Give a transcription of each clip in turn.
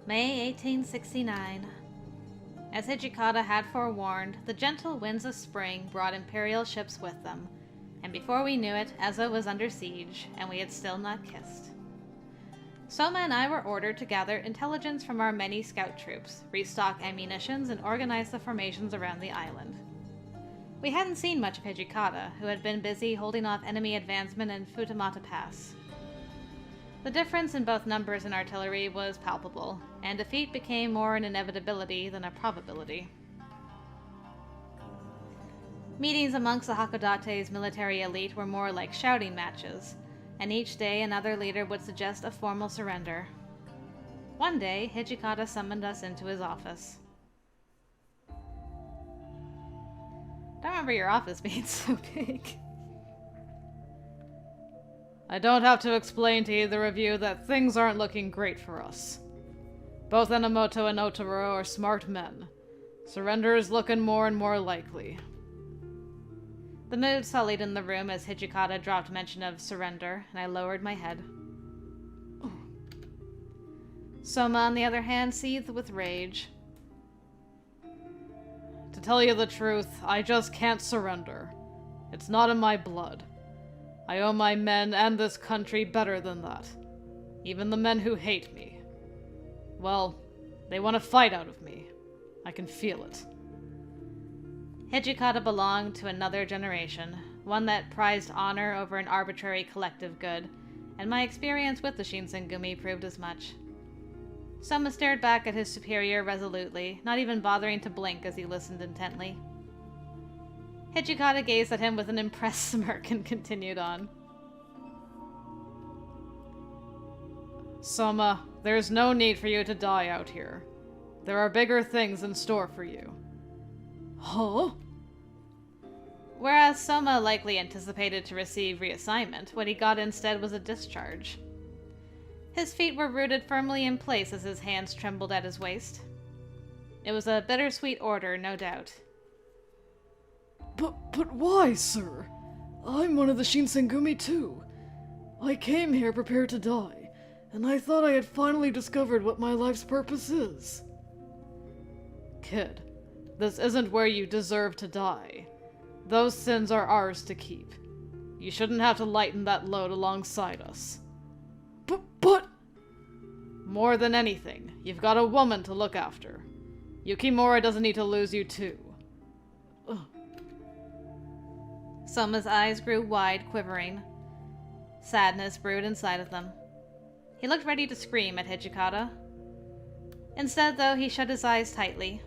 May 1869. As Hijikata had forewarned, the gentle winds of spring brought imperial ships with them, and before we knew it, Ezo was under siege, and we had still not kissed. Soma and I were ordered to gather intelligence from our many scout troops, restock ammunitions, and organize the formations around the island. We hadn't seen much of Hijikata, who had been busy holding off enemy advancement in Futamata Pass. The difference in both numbers and artillery was palpable, and defeat became more an inevitability than a probability. Meetings amongst the Hakodate's military elite were more like shouting matches, and each day another leader would suggest a formal surrender. One day, Hijikata summoned us into his office. Don't remember your office being so big. I don't have to explain to either of you that things aren't looking great for us. Both Enomoto and Otaro are smart men. Surrender is looking more and more likely. The mood sullied in the room as Hijikata dropped mention of surrender, and I lowered my head. Soma, on the other hand, seethed with rage. To tell you the truth, I just can't surrender. It's not in my blood. I owe my men and this country better than that. Even the men who hate me. Well, they want to fight out of me. I can feel it. Hijikata belonged to another generation, one that prized honor over an arbitrary collective good, and my experience with the Shinsengumi proved as much. Soma stared back at his superior resolutely, not even bothering to blink as he listened intently. Hijikata gazed at him with an impressed smirk and continued on. Soma, there's no need for you to die out here. There are bigger things in store for you. Huh? Whereas Soma likely anticipated to receive reassignment, what he got instead was a discharge. His feet were rooted firmly in place as his hands trembled at his waist. It was a bittersweet order, no doubt. But why, sir? I'm one of the Shinsengumi too. I came here prepared to die, and I thought I had finally discovered what my life's purpose is. Kid, this isn't where you deserve to die. Those sins are ours to keep. You shouldn't have to lighten that load alongside us. But... More than anything, you've got a woman to look after. Yukimura doesn't need to lose you too. Soma's eyes grew wide, quivering. Sadness brewed inside of them. He looked ready to scream at Hijikata. Instead, though, he shut his eyes tightly.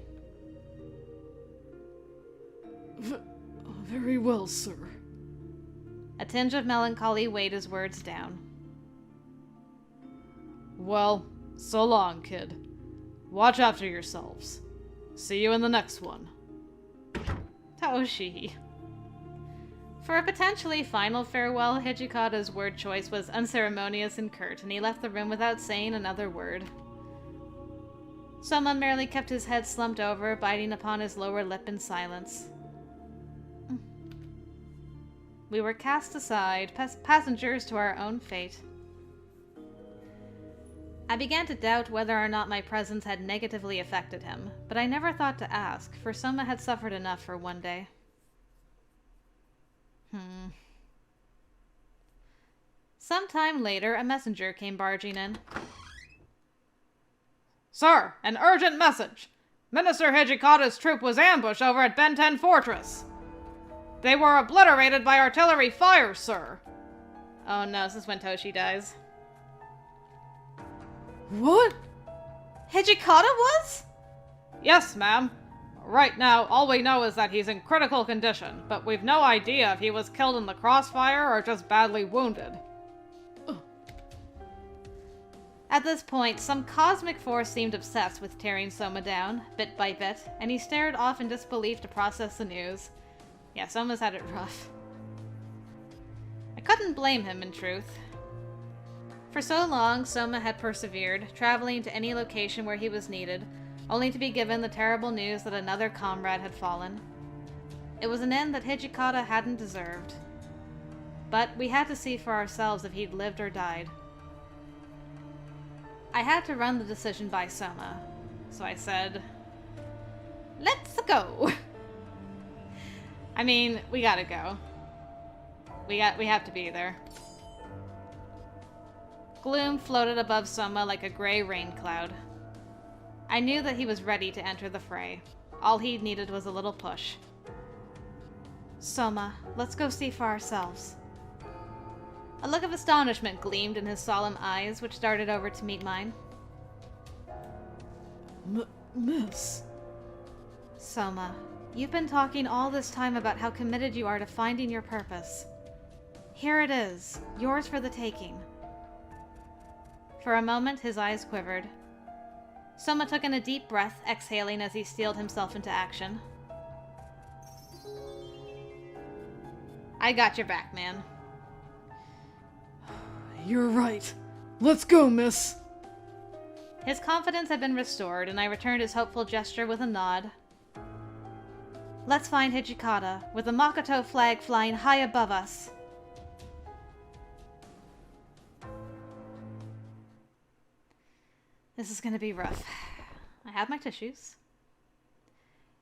Very well, sir. A tinge of melancholy weighed his words down. Well, so long, kid. Watch after yourselves. See you in the next one. Toshi. For a potentially final farewell, Hijikata's word choice was unceremonious and curt, and he left the room without saying another word. Soma merely kept his head slumped over, biting upon his lower lip in silence. We were cast aside, passengers to our own fate. I began to doubt whether or not my presence had negatively affected him, but I never thought to ask, for Soma had suffered enough for one day. Sometime later, a messenger came barging in. Sir, an urgent message! Minister Hijikata's troop was ambushed over at Benten Fortress. They were obliterated by artillery fire, sir. Oh no, this is when Toshi dies. What? Hijikata was? Yes, ma'am. Right now, all we know is that he's in critical condition, but we've no idea if he was killed in the crossfire or just badly wounded. At this point, some cosmic force seemed obsessed with tearing Soma down, bit by bit, and he stared off in disbelief to process the news. Yeah, Soma's had it rough. I couldn't blame him, in truth. For so long, Soma had persevered, traveling to any location where he was needed, only to be given the terrible news that another comrade had fallen. It was an end that Hijikata hadn't deserved. But we had to see for ourselves if he'd lived or died. I had to run the decision by Soma, so I said, let's go. I mean, we gotta go. We have to be there. Gloom floated above Soma like a gray rain cloud. I knew that he was ready to enter the fray. All he needed was a little push. Soma, let's go see for ourselves. A look of astonishment gleamed in his solemn eyes, which darted over to meet mine. Miss? Soma, you've been talking all this time about how committed you are to finding your purpose. Here it is, yours for the taking. For a moment, his eyes quivered. Soma took in a deep breath, exhaling as he steeled himself into action. I got your back, man. You're right. Let's go, miss. His confidence had been restored, and I returned his hopeful gesture with a nod. Let's find Hijikata, with the Makoto flag flying high above us. This is gonna be rough. I have my tissues.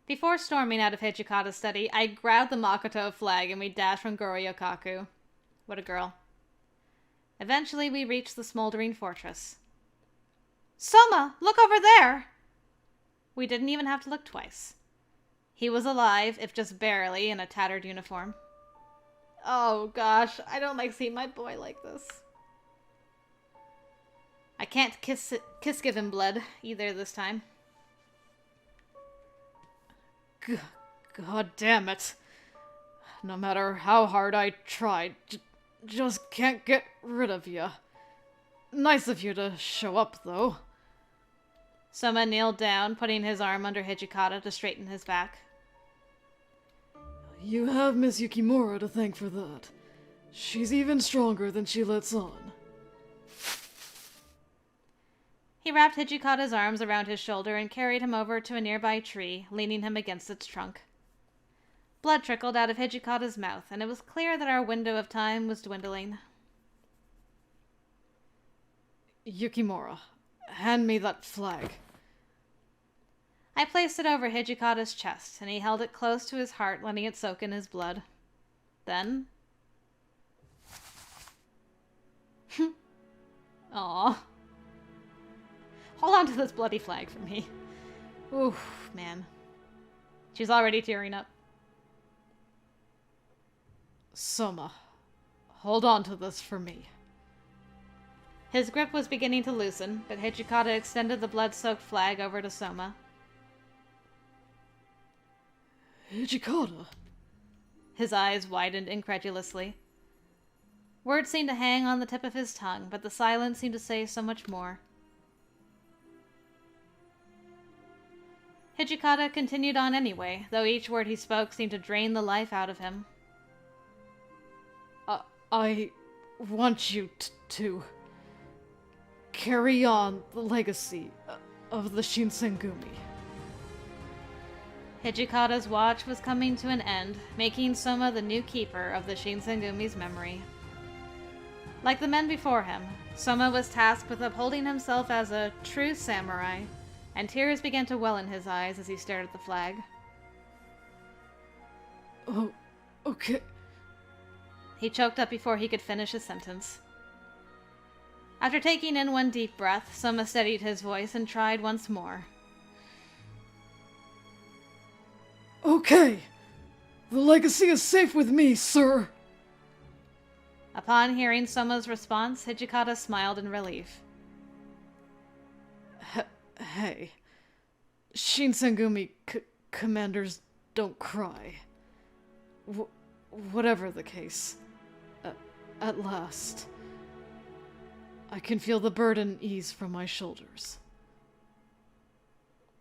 Before storming out of Hijikata's study, I grabbed the Makoto flag and we dashed from Goryokaku. What a girl. Eventually, we reached the smoldering fortress. Soma, look over there! We didn't even have to look twice. He was alive, if just barely, in a tattered uniform. Oh gosh, I don't like seeing my boy like this. I can't kiss give him blood either this time. God damn it. No matter how hard I tried, just can't get rid of you. Nice of you to show up, though. Soma kneeled down, putting his arm under Hijikata to straighten his back. You have Miss Yukimura to thank for that. She's even stronger than she lets on. He wrapped Hijikata's arms around his shoulder and carried him over to a nearby tree, leaning him against its trunk. Blood trickled out of Hijikata's mouth, and it was clear that our window of time was dwindling. Yukimura, hand me that flag. I placed it over Hijikata's chest, and he held it close to his heart, letting it soak in his blood. Then... Aww. Hold on to this bloody flag for me. Oof, man. She's already tearing up. Soma, hold on to this for me. His grip was beginning to loosen, but Hijikata extended the blood-soaked flag over to Soma. Hijikata? His eyes widened incredulously. Words seemed to hang on the tip of his tongue, but the silence seemed to say so much more. Hijikata continued on anyway, though each word he spoke seemed to drain the life out of him. I want you to carry on the legacy of the Shinsengumi. Hijikata's watch was coming to an end, making Soma the new keeper of the Shinsengumi's memory. Like the men before him, Soma was tasked with upholding himself as a true samurai, and tears began to well in his eyes as he stared at the flag. Oh, okay. He choked up before he could finish his sentence. After taking in one deep breath, Soma steadied his voice and tried once more. Okay! The legacy is safe with me, sir! Upon hearing Soma's response, Hijikata smiled in relief. Hey. Shinsengumi commanders don't cry. Whatever the case. At last. I can feel the burden ease from my shoulders.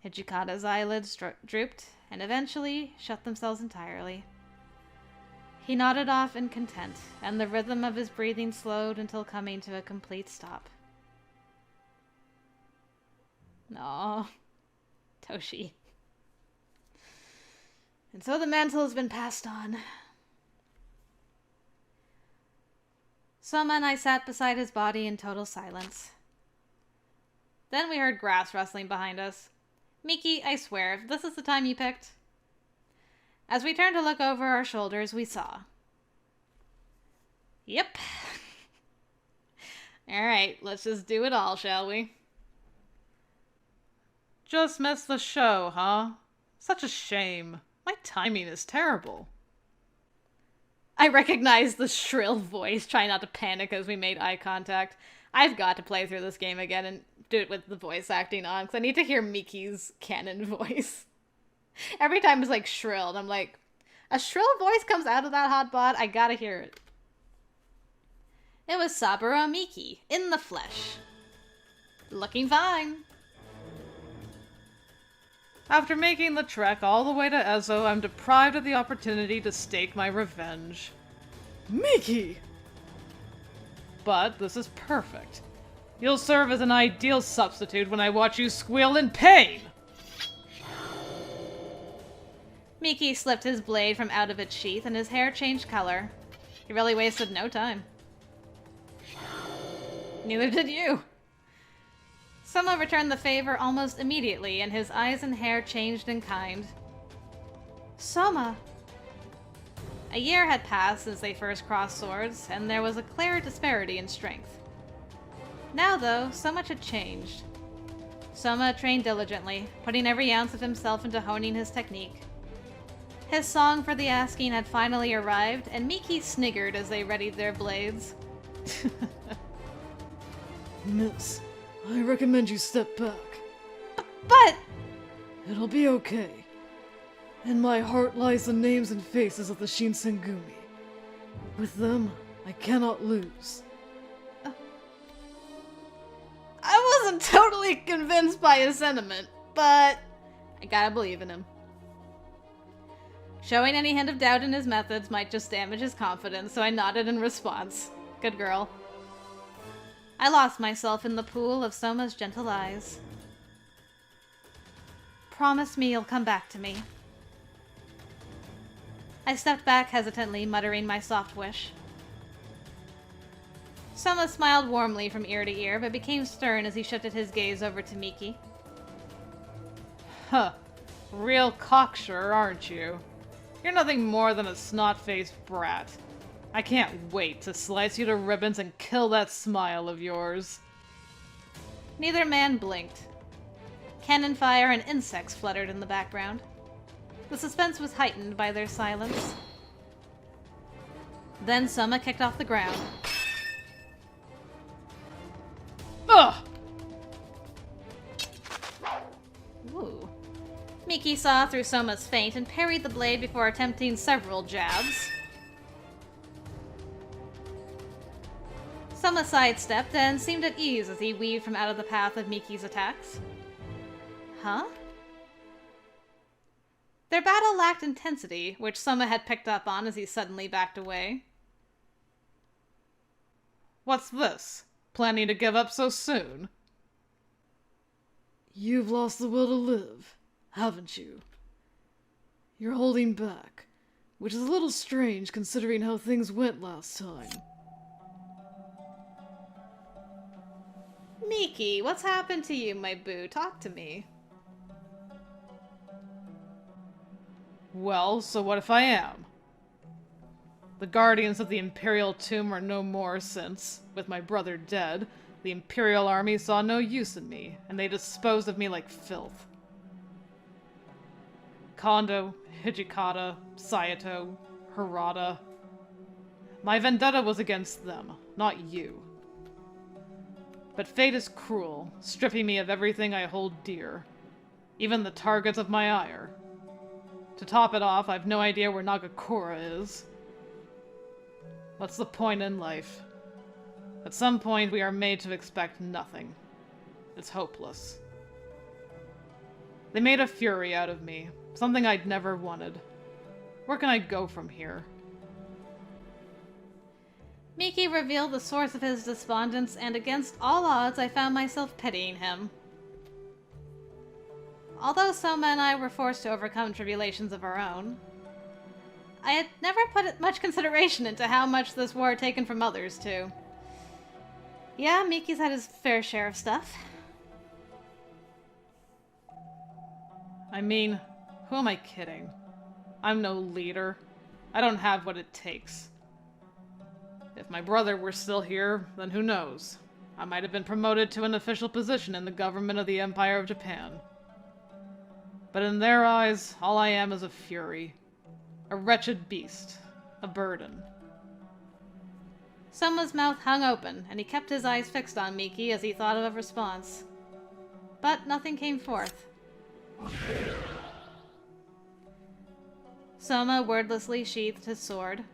Hijikata's eyelids drooped and eventually shut themselves entirely. He nodded off in content, and the rhythm of his breathing slowed until coming to a complete stop. Aw, Toshi. And so the mantle has been passed on. Soma and I sat beside his body in total silence. Then we heard grass rustling behind us. Miki, I swear, if this is the time you picked. As we turned to look over our shoulders, we saw. Yep. Alright, let's just do it all, shall we? Just missed the show, huh? Such a shame. My timing is terrible. I recognized the shrill voice, trying not to panic as we made eye contact. I've got to play through this game again and do it with the voice acting on, because I need to hear Miki's canon voice. Every time it's like shrill, and I'm like, a shrill voice comes out of that hot bod? I gotta hear it. It was Saburo Miki, in the flesh. Looking fine. After making the trek all the way to Ezo, I'm deprived of the opportunity to stake my revenge. Miki! But this is perfect. You'll serve as an ideal substitute when I watch you squeal in pain! Miki slipped his blade from out of its sheath and his hair changed color. He really wasted no time. Neither did you. Soma returned the favor almost immediately, and his eyes and hair changed in kind. Soma! A year had passed since they first crossed swords, and there was a clear disparity in strength. Now, though, so much had changed. Soma trained diligently, putting every ounce of himself into honing his technique. His song for the asking had finally arrived, and Miki sniggered as they readied their blades. Miss, I recommend you step back. But... It'll be okay. In my heart lies the names and faces of the Shinsengumi. With them, I cannot lose. I wasn't totally convinced by his sentiment, but I gotta believe in him. Showing any hint of doubt in his methods might just damage his confidence, so I nodded in response. Good girl. I lost myself in the pool of Soma's gentle eyes. Promise me you'll come back to me. I stepped back hesitantly, muttering my soft wish. Soma smiled warmly from ear to ear, but became stern as he shifted his gaze over to Miki. Huh. Real cocksure, aren't you? You're nothing more than a snot-faced brat. I can't wait to slice you to ribbons and kill that smile of yours. Neither man blinked. Cannon fire and insects fluttered in the background. The suspense was heightened by their silence. Then Soma kicked off the ground. Ugh! Ooh. Miki saw through Soma's feint and parried the blade before attempting several jabs. Soma sidestepped and seemed at ease as he weaved from out of the path of Miki's attacks. Huh? Their battle lacked intensity, which Soma had picked up on as he suddenly backed away. What's this? Planning to give up so soon? You've lost the will to live, haven't you? You're holding back, which is a little strange considering how things went last time. Miki, what's happened to you, my boo? Talk to me. Well, so what if I am? The guardians of the Imperial Tomb are no more since, with my brother dead, the Imperial Army saw no use in me, and they disposed of me like filth. Kondo, Hijikata, Saito, Harada. My vendetta was against them, not you. But fate is cruel, stripping me of everything I hold dear. Even the targets of my ire. To top it off, I've no idea where Nagakura is. What's the point in life? At some point, we are made to expect nothing. It's hopeless. They made a fury out of me, something I'd never wanted. Where can I go from here? Miki revealed the source of his despondence, and against all odds, I found myself pitying him. Although Soma and I were forced to overcome tribulations of our own, I had never put much consideration into how much this war had taken from others, too. Yeah, Miki's had his fair share of stuff. I mean, who am I kidding? I'm no leader. I don't have what it takes. If my brother were still here, then who knows? I might have been promoted to an official position in the government of the Empire of Japan. But in their eyes, all I am is a fury. A wretched beast. A burden. Soma's mouth hung open, and he kept his eyes fixed on Miki as he thought of a response. But nothing came forth. Soma wordlessly sheathed his sword.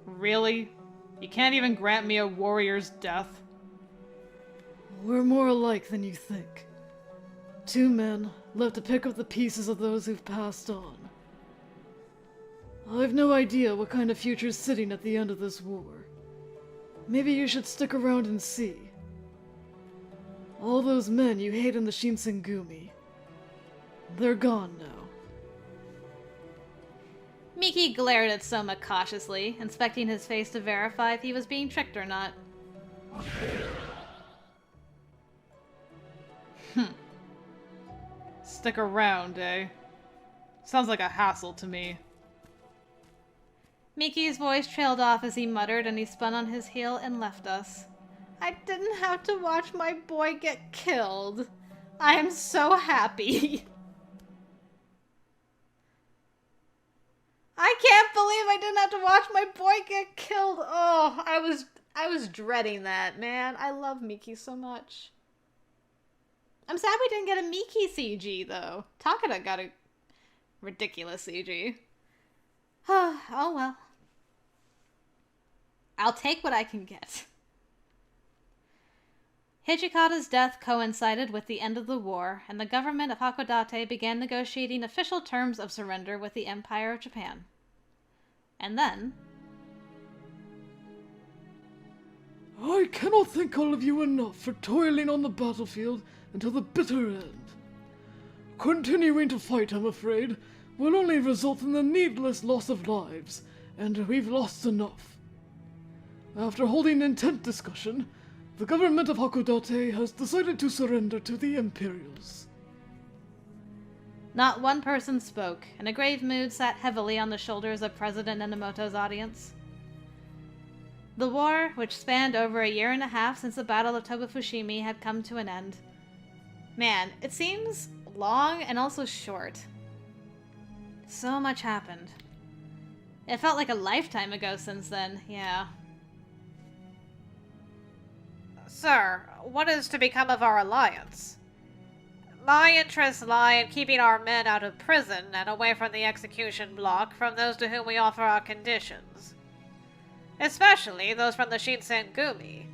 Really? You can't even grant me a warrior's death? We're more alike than you think. Two men, left to pick up the pieces of those who've passed on. I've no idea what kind of future's sitting at the end of this war. Maybe you should stick around and see. All those men you hate in the Shinsengumi, they're gone now. Miki glared at Soma cautiously, inspecting his face to verify if he was being tricked or not. Stick around, eh? Sounds like a hassle to me. Miki's voice trailed off as he muttered, and he spun on his heel and left us. I didn't have to watch my boy get killed. I am so happy. I can't believe I didn't have to watch my boy get killed. Oh, I was dreading that, man. I love Miki so much. I'm sad we didn't get a Miki CG, though. Takada got a ridiculous CG. Oh well. I'll take what I can get. Hijikata's death coincided with the end of the war, and the government of Hakodate began negotiating official terms of surrender with the Empire of Japan. And then... I cannot thank all of you enough for toiling on the battlefield until the bitter end. Continuing to fight, I'm afraid, will only result in the needless loss of lives, and we've lost enough. After holding intent discussion, the government of Hakodate has decided to surrender to the Imperials. Not one person spoke, and a grave mood sat heavily on the shoulders of President Enomoto's audience. The war, which spanned over a year and a half since the Battle of Tobafushimi, had come to an end. Man, it seems long and also short. So much happened. It felt like a lifetime ago since then, yeah. Sir, what is to become of our alliance? My interests lie in keeping our men out of prison and away from the execution block from those to whom we offer our conditions. Especially those from the Shinsengumi.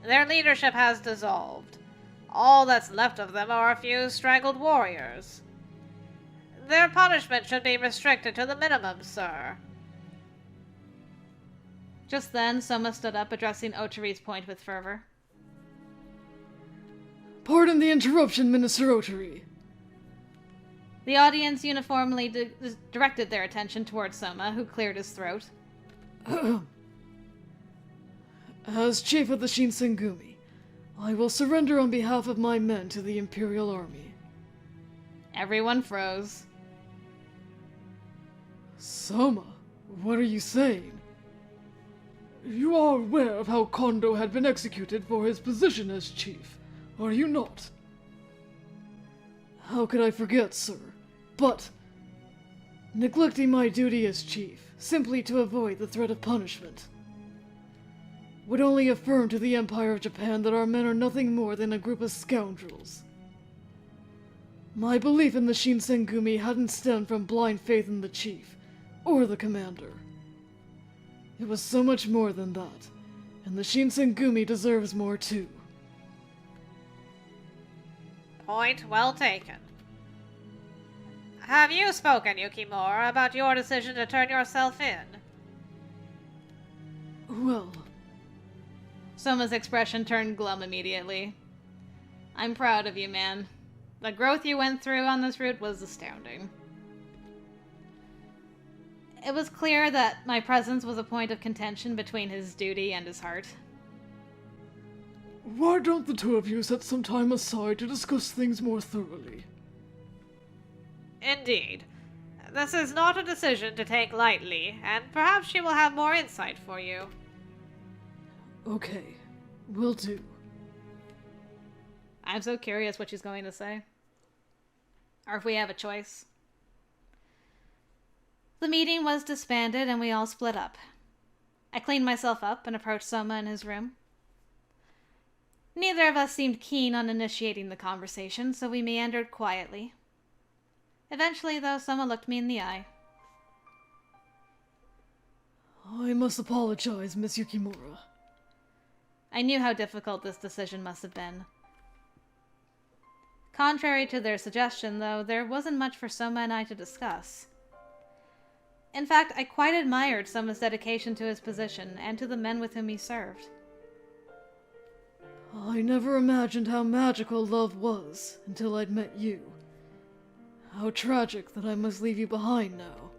Their leadership has dissolved. All that's left of them are a few strangled warriors. Their punishment should be restricted to the minimum, sir. Just then, Soma stood up, addressing Otori's point with fervor. Pardon the interruption, Minister Otori. The audience uniformly directed their attention towards Soma, who cleared his throat. As chief of the Shinsengumi, I will surrender on behalf of my men to the Imperial Army. Everyone froze. Soma, what are you saying? You are aware of how Kondo had been executed for his position as chief, are you not? How could I forget, sir? But neglecting my duty as chief, simply to avoid the threat of punishment, would only affirm to the Empire of Japan that our men are nothing more than a group of scoundrels. My belief in the Shinsengumi hadn't stemmed from blind faith in the chief, or the commander. It was so much more than that, and the Shinsengumi deserves more too. Point well taken. Have you spoken, Yukimura, about your decision to turn yourself in? Well... Soma's expression turned glum immediately. I'm proud of you, man. The growth you went through on this route was astounding. It was clear that my presence was a point of contention between his duty and his heart. Why don't the two of you set some time aside to discuss things more thoroughly? Indeed. This is not a decision to take lightly, and perhaps she will have more insight for you. Okay, will do. I'm so curious what she's going to say. Or if we have a choice. The meeting was disbanded and we all split up. I cleaned myself up and approached Soma in his room. Neither of us seemed keen on initiating the conversation, so we meandered quietly. Eventually, though, Soma looked me in the eye. I must apologize, Miss Yukimura. I knew how difficult this decision must have been. Contrary to their suggestion, though, there wasn't much for Soma and I to discuss. In fact, I quite admired Soma's dedication to his position and to the men with whom he served. I never imagined how magical love was until I'd met you. How tragic that I must leave you behind now.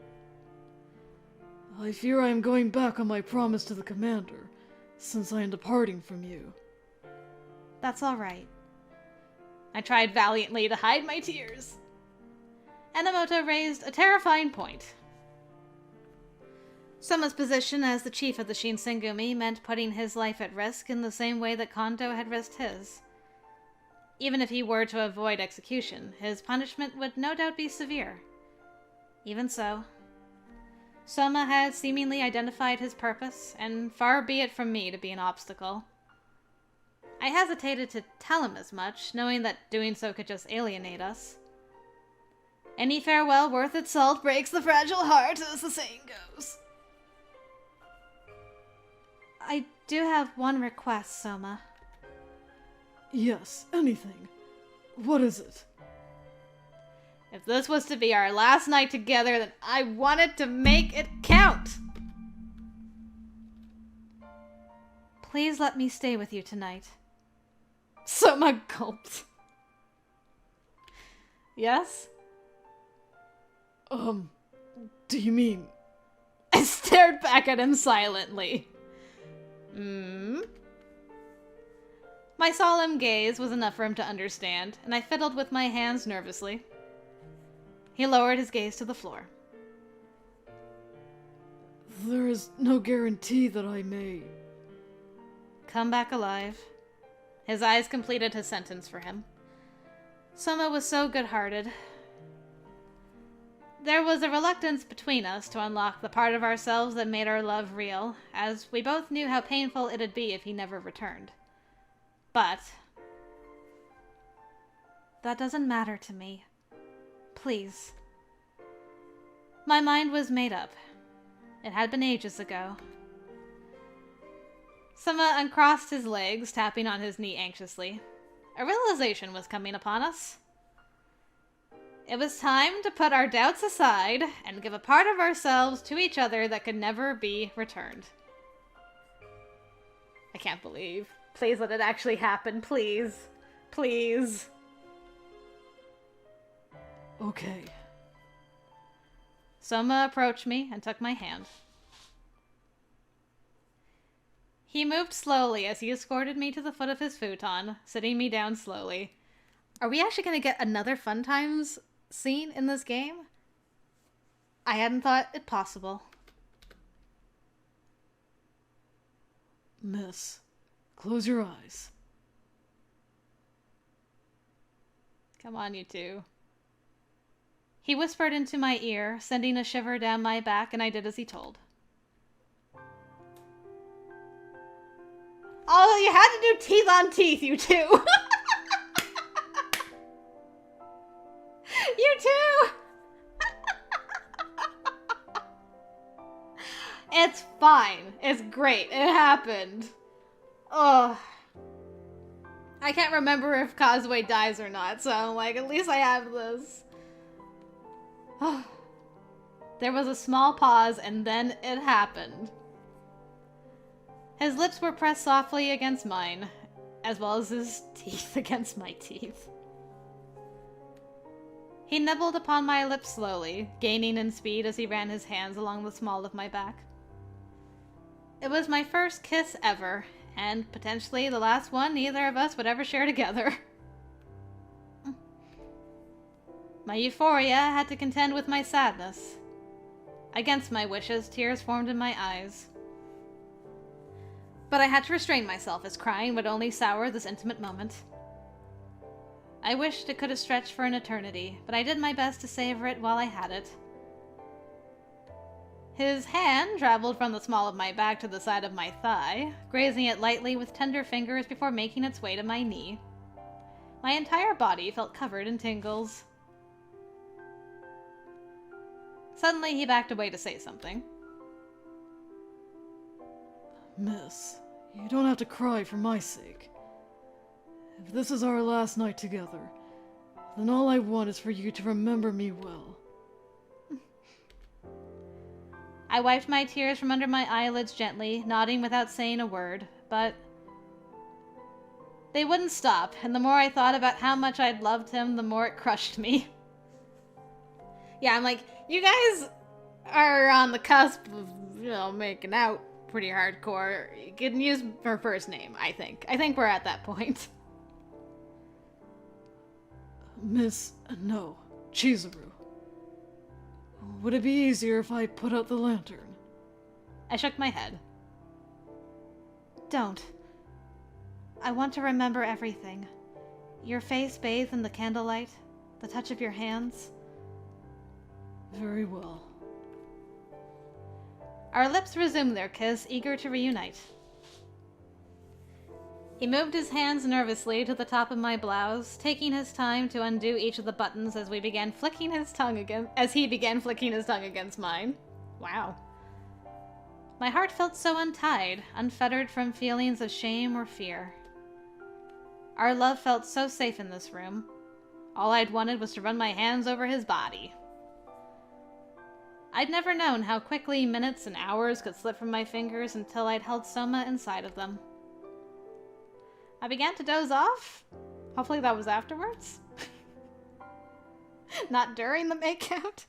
I fear I am going back on my promise to the commander, since I am departing from you. That's all right. I tried valiantly to hide my tears. Enomoto raised a terrifying point. Soma's position as the chief of the Shinsengumi meant putting his life at risk in the same way that Kondo had risked his. Even if he were to avoid execution, his punishment would no doubt be severe. Even so, Soma had seemingly identified his purpose, and far be it from me to be an obstacle. I hesitated to tell him as much, knowing that doing so could just alienate us. Any farewell worth its salt breaks the fragile heart, as the saying goes. I do have one request, Soma. Yes, anything. What is it? If this was to be our last night together, then I wanted to make it count! Please let me stay with you tonight. Soma gulped. Yes? Do you mean... I stared back at him silently. My solemn gaze was enough for him to understand, and I fiddled with my hands nervously. He lowered his gaze to the floor. There is no guarantee that I may... Come back alive. His eyes completed his sentence for him. Soma was so good-hearted. There was a reluctance between us to unlock the part of ourselves that made our love real, as we both knew how painful it'd be if he never returned. But that doesn't matter to me. Please. My mind was made up. It had been ages ago. Soma uncrossed his legs, tapping on his knee anxiously. A realization was coming upon us. It was time to put our doubts aside and give a part of ourselves to each other that could never be returned. I can't believe. Please let it actually happen, please. Please. Okay. Soma approached me and took my hand. He moved slowly as he escorted me to the foot of his futon, sitting me down slowly. Are we actually going to get another Fun Times scene in this game? I hadn't thought it possible. Miss, close your eyes. Come on, you two. He whispered into my ear, sending a shiver down my back, and I did as he told. Oh, you had to do teeth on teeth, you two! You too! It's fine. It's great. It happened. Ugh. I can't remember if KAUZE dies or not, so I'm like, at least I have this. There was a small pause, and then it happened. His lips were pressed softly against mine, as well as his teeth against my teeth. He nibbled upon my lips slowly, gaining in speed as he ran his hands along the small of my back. It was my first kiss ever, and potentially the last one neither of us would ever share together. My euphoria had to contend with my sadness. Against my wishes, tears formed in my eyes. But I had to restrain myself, as crying would only sour this intimate moment. I wished it could have stretched for an eternity, but I did my best to savor it while I had it. His hand traveled from the small of my back to the side of my thigh, grazing it lightly with tender fingers before making its way to my knee. My entire body felt covered in tingles. Suddenly, he backed away to say something. Miss, you don't have to cry for my sake. If this is our last night together, then all I want is for you to remember me well. I wiped my tears from under my eyelids gently, nodding without saying a word, but they wouldn't stop, and the more I thought about how much I'd loved him, the more it crushed me. Yeah, I'm like, you guys are on the cusp of, making out pretty hardcore. You can use her first name, I think. I think we're at that point. Miss, no, Chizuru. Would it be easier if I put out the lantern? I shook my head. Don't. I want to remember everything. Your face bathed in the candlelight, the touch of your hands. Very well. Our lips resumed their kiss, eager to reunite. He moved his hands nervously to the top of my blouse, taking his time to undo each of the buttons as he began flicking his tongue against mine. Wow. My heart felt so untied, unfettered from feelings of shame or fear. Our love felt so safe in this room. All I'd wanted was to run my hands over his body. I'd never known how quickly minutes and hours could slip from my fingers until I'd held Soma inside of them. I began to doze off. Hopefully that was afterwards. Not during the makeout.